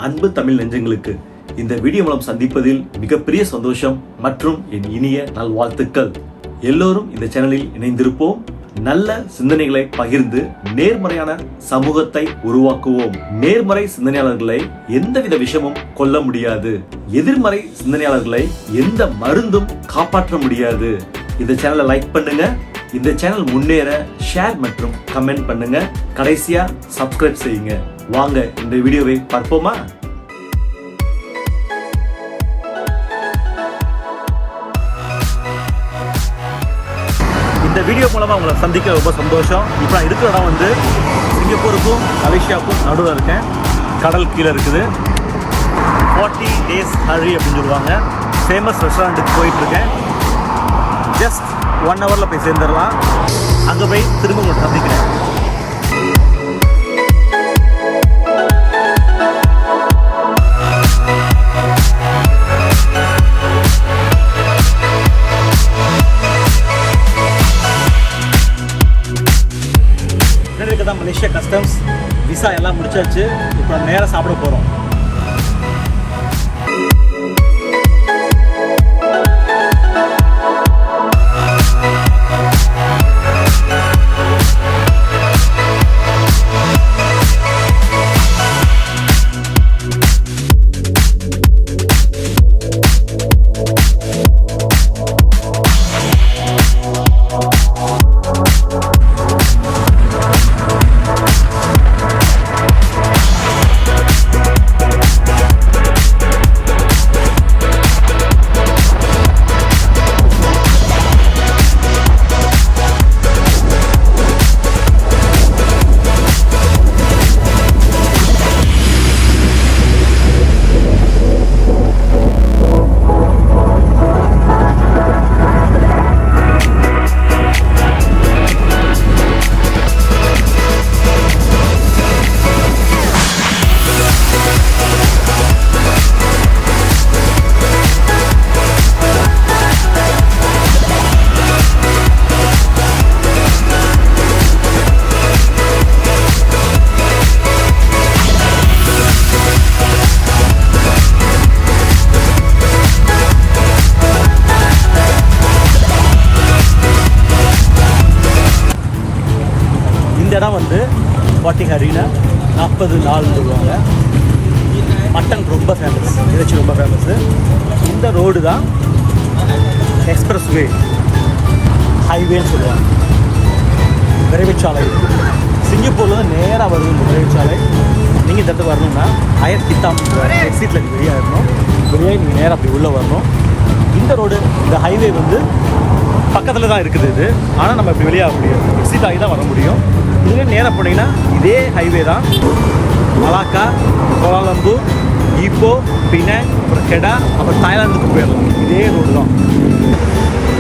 அன்பு தமிழ் நெஞ்சங்களுக்கு இந்த வீடியோ மூலம் சந்திப்பதில் மிகப்பெரிய சந்தோஷம் மற்றும் என் இனிய நல்வாழ்த்துக்கள். எல்லோரும் இந்த சேனலில் இணைந்திருப்போம். நல்ல சிந்தனைகளை பகிர்ந்து நேர்மறையான சமூகத்தை உருவாக்குவோம். நேர்மறை சிந்தனையாளர்களை எந்தவித விஷயமும் கொல்ல முடியாது. எதிர்மறை சிந்தனையாளர்களை எந்த மருந்தும் காப்பாற்ற முடியாது. இந்த சேனலை லைக் பண்ணுங்க. இந்த சேனல் முன்னேற ஷேர் மற்றும் கமெண்ட் பண்ணுங்க. கடைசியா சப்ஸ்கிரைப் செய்யுங்க. வாங்க இந்த வீடியோவை பார்ப்போமா? இந்த வீடியோ மூலமா உங்களை சந்திக்க ரொம்ப சந்தோஷம். இப்போ நான் இருக்கிற இடம் வந்து சிங்கப்பூருக்கும் மலேசியாவுக்கும் நடுவில் இருக்கேன். கடல் கீழே இருக்குது. 40 days ஹரி அப்படின்னு சொல்லுவாங்க. ஃபேமஸ் ரெஸ்டாரண்ட்டுக்கு போயிட்டு இருக்கேன். ஜஸ்ட் 1 hourல போய் சேர்ந்துடலாம். அங்கே போய் திரும்ப உங்களை சந்திக்கிறேன். தான் மலேசியா கஸ்டம்ஸ் விசா எல்லாம் முடிச்சாச்சு. இப்போ நேராக சாப்பிட போகிறோம். இடம் வந்து 40 ஹரியில் 40 நாள் சொல்லுவாங்க. மட்டன் ரொம்ப ஃபேமஸ், இறைச்சி ரொம்ப ஃபேமஸ்ஸு. இந்த ரோடு தான் எக்ஸ்பிரஸ் வே, ஹைவேன்னு சொல்லுவாங்க. விரைவுச்சாலை சிங்கப்பூரில் தான் நேராக வருது இந்த விரைவுச்சாலை. நீங்கள் இந்த இடத்துக்கு வரணும்னா அயர் ஹித்தாம் எக்ஸிட்டில் வெளியாக இருக்கணும். வெளியே நீங்கள் நேராக அப்படி உள்ளே வரணும். இந்த ரோடு, இந்த ஹைவே வந்து பக்கத்தில் தான் இருக்குது இது. ஆனால் நம்ம இப்படி வெளியாக முடியாது, எக்ஸிட் ஆகி தான் வர முடியும். இதுவே நேராக போனீங்கன்னா இதே ஹைவே தான். மலாக்கா, கோலாலம்பூர், ஈப்போ, பினாங், அப்புறம் கெடா, அப்புறம் தாய்லாந்துக்கு போயிடலாம். இதே ரோடு தான்.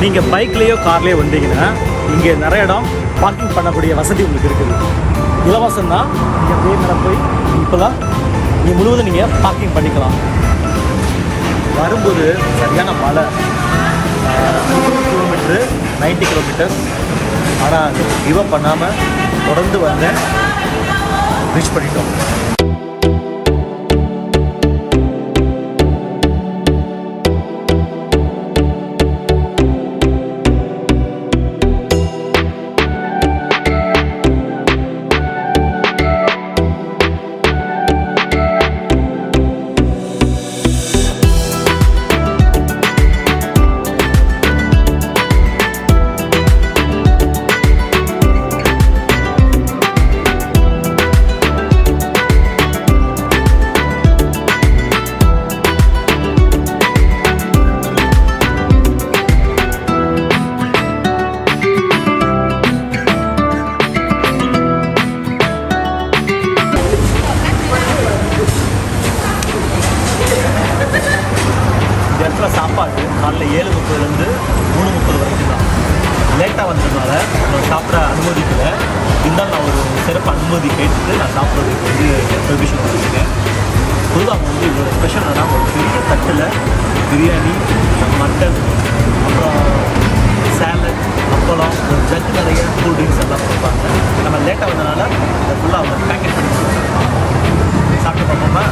நீங்கள் பைக்லேயோ கார்லேயோ வந்தீங்கன்னா இங்கே நிறைய இடம் பார்க்கிங் பண்ணக்கூடிய வசதி உங்களுக்கு இருக்குது. இலவசம் தான். நீங்கள் அப்படியே மேலே போய் இப்போ தான் நீங்கள் முழுவதும் நீங்கள் பார்க்கிங் பண்ணிக்கலாம். வரும்போது சரியான மழை, 100 கிலோமீட்ரு 90 கிலோமீட்டர்ஸ். ஆனால் கிவ் அப் பண்ணாமல் தொடர்ந்து வந்தேன். ரீச் பண்ணிட்டோம். சாப்பாடு காலையில் 7:30 3:30 வரைக்கும் தான். லேட்டாக வந்ததுனால நான் சாப்பிட அனுமதிக்கலை. இருந்தாலும் நான் ஒரு சிறப்பு அனுமதி கேட்டுட்டு நான் சாப்பிட்றதுக்கு வந்து பெர்மிஷன் கொடுத்துருக்கேன். பொதுவாக அவங்க வந்து இவ்வளோ ஸ்பெஷல் ஆனால் ஒரு பெரிய தட்டில் பிரியாணி, மட்டன், அப்புறம் சேலட், அப்பளம், ஒரு ஜக்கு நிறைய கூல் ட்ரிங்க்ஸ் எல்லாம் கொடுப்பாங்க. நம்ம லேட்டாக வந்ததுனால அதை ஃபுல்லாக அவங்க பேக்கெட் பண்ணி கொடுத்தாங்க. சாப்பிட்டு பார்ப்போமா?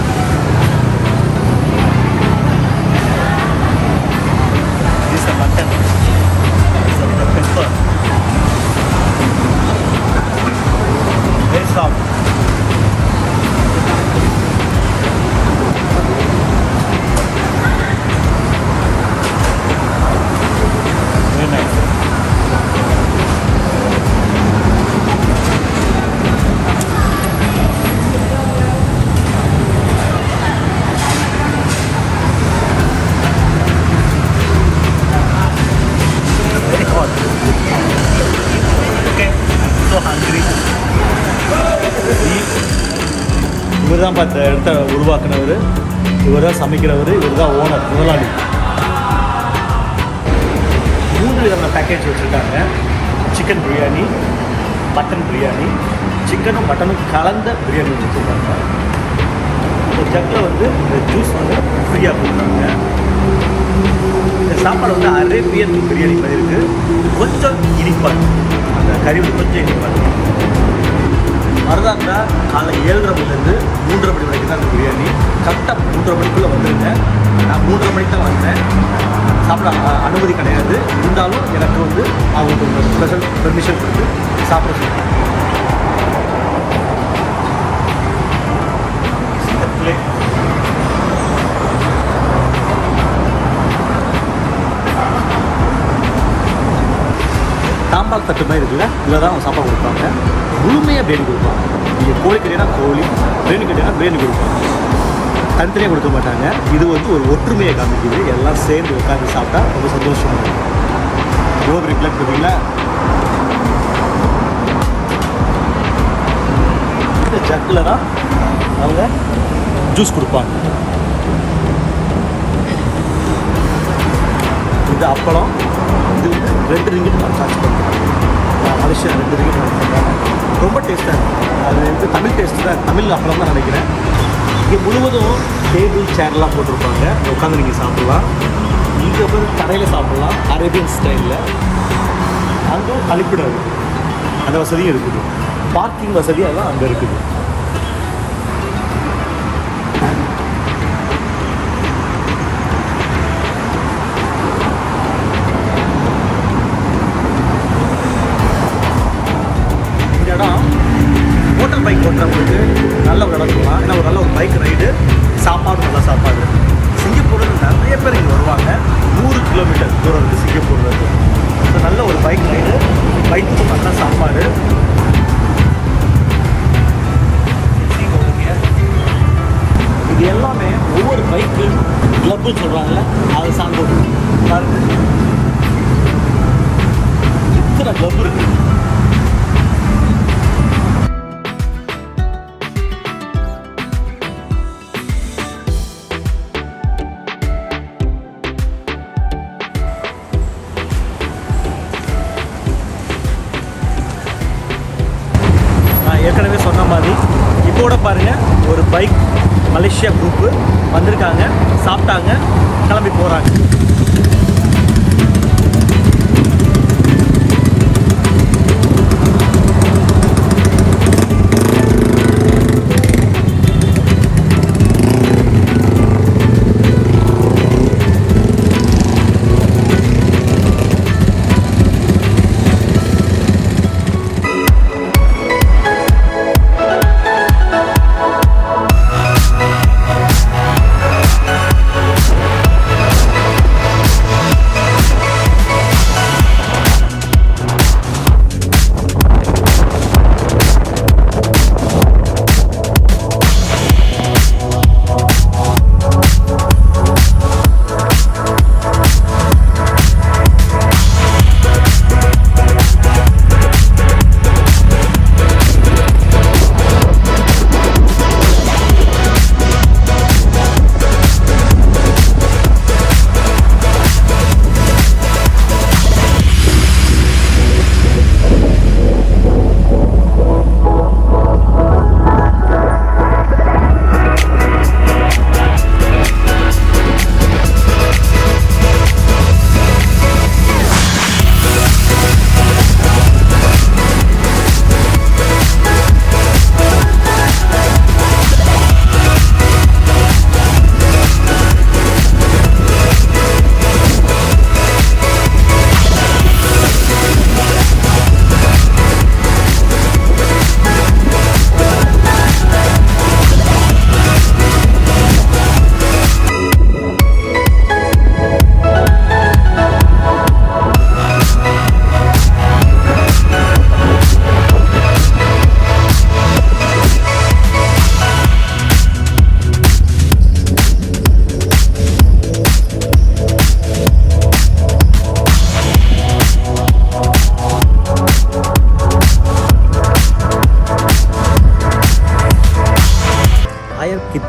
இவர் தான் பார்த்த இடத்த உருவாக்குனவர், இவர் தான் சமைக்கிறவர், இவர் தான் ஓனர், முதலாளி. 3 விதமான பேக்கேஜ் வச்சுருக்காங்க. சிக்கன் பிரியாணி, மட்டன் பிரியாணி, சிக்கனும் மட்டனும் கலந்த பிரியாணி வச்சுருக்காங்க. ஒரு ஜக்கில் வந்து இந்த ஜூஸ் வந்து ஃப்ரீயாக கொடுக்குறாங்க. இந்த சாப்பாடு வந்து அரேபியன் பிரியாணி மாதிரி இருக்குது. கொஞ்சம் இனிப்பாக, அந்த கறி வந்து கொஞ்சம் இனிப்பாக. மருதாந்தா காலை 7:30 மணிலேருந்து 3:30 மணி வரைக்கும் தான் அந்த பிரியாணி. கரெக்டாக 3:30 மணிக்குள்ளே வந்துருங்க. நான் 3:30 மணிக்கு தான் வந்தேன். சாப்பிட அனுமதி கிடையாது. இருந்தாலும் எனக்கு வந்து அவங்க ஒரு ஸ்பெஷல் பெர்மிஷன் கொடுத்து சாப்பிட சொல்லுவாங்க. தாம்பால் தட்டு மாதிரி இருக்குல்ல, இதில் தான் அவங்க சாப்பாடு கொடுப்பாங்க. முழுமையாக பிரியாணி கொடுப்பாங்க. நீங்கள் கோழி கட்டினா கோழி, பிரியாணி கட்டினா பிரியாணி கொடுப்பாங்க. தனித்தனியாக கொடுக்க மாட்டாங்க. இது வந்து ஒரு ஒற்றுமையை காமிக்குது. எல்லாம் சேர்ந்து உட்காந்து சாப்பிட்டா ரொம்ப சந்தோஷமாக இருக்கும். கோபுரி பிளக் பார்த்தீங்களா? இந்த ஜக்கில் தான் அவங்க ஜூஸ் கொடுப்பாங்க. இது அப்பளம். இது வந்து 2 ரிங்கிட் நான் சார்ஜ் பண்ணுறேன். மலேசியா 2 ரிங்கிட் பண்ணுறாங்க. ரொம்ப டேஸ்ட்டாக இருக்கும். அது வந்து தமிழ் டேஸ்ட்டு தான், தமிழ் அப்பளம் தான் நினைக்கிறேன். இங்கே முழுவதும் டேபிள் சேர்லாம் போட்டிருப்பாங்க. உட்காந்து நீங்கள் சாப்பிட்லாம். இங்கே வந்து கடையில் சாப்பிட்லாம், அரேபியன் ஸ்டைலில். அங்கே கழிப்பிடம் இருக்குது, அந்த வசதியும் இருக்குது. பார்க்கிங் வசதி எல்லாம் அங்கே இருக்குது. இந்த இடம் மோட்டார் பைக் ஓட்டுறவங்களுக்கு நல்ல ஒரு இடம் சொல்லலாம். ஏன்னா ஒரு நல்ல ஒரு பைக் ரைடு, சாப்பாடு நல்ல சாப்பாடு. சிங்கப்பூரில் நிறைய பேர் இங்கே வருவாங்க. 100 கிலோமீட்டர் தூரம் இருக்குது சிங்கப்பூர்லேருந்து. ஸோ நல்ல ஒரு பைக் ரைடு, பைக்கும் நல்ல சாப்பாடு. இது எல்லாமே ஒவ்வொரு பைக்கு கிளப்புன்னு சொல்கிறாங்கல்ல, அதை சார்ந்தது. பாருங்க, இத்தனை கிளப் இருக்குது. ஏற்கனவே சொன்ன மாதிரி இப்போ கூட பாருங்கள், ஒரு பைக் மலேசியா குரூப்பு வந்திருக்காங்க, சாப்பிட்டாங்க, கிளம்பி போகிறாங்க.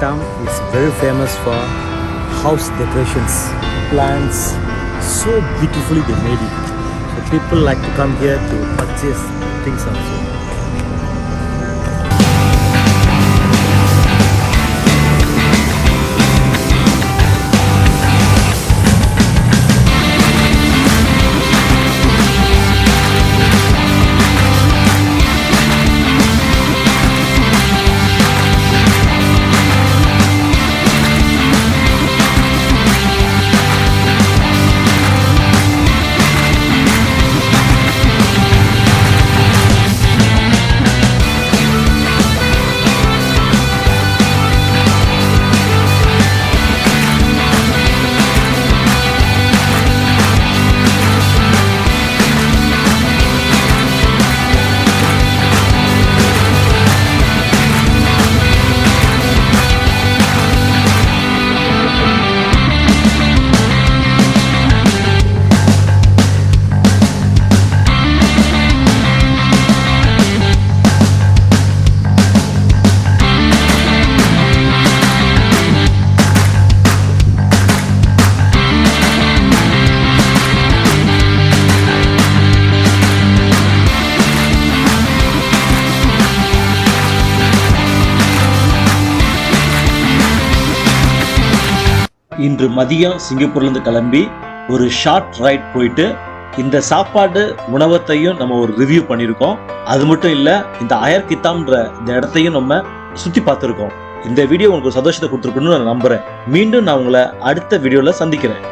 Hitam is very famous for house decorations, plants, so beautifully they made it. So people like to come here to purchase things also. இன்று மதியம் சிங்கப்பூர்லேருந்து கிளம்பி ஒரு ஷார்ட் ரைட் போயிட்டு இந்த சாப்பாடு உணவத்தையும் நம்ம ஒரு ரிவ்யூ பண்ணியிருக்கோம். அது மட்டும் இல்லை, இந்த அயர் ஹித்தாம்ன்ற இந்த இடத்தையும் நம்ம சுற்றி பார்த்துருக்கோம். இந்த வீடியோ உங்களுக்கு ஒரு சந்தோஷத்தை கொடுத்துருக்குன்னு நான் நம்புகிறேன். மீண்டும் நான் உங்களை அடுத்த வீடியோவில் சந்திக்கிறேன்.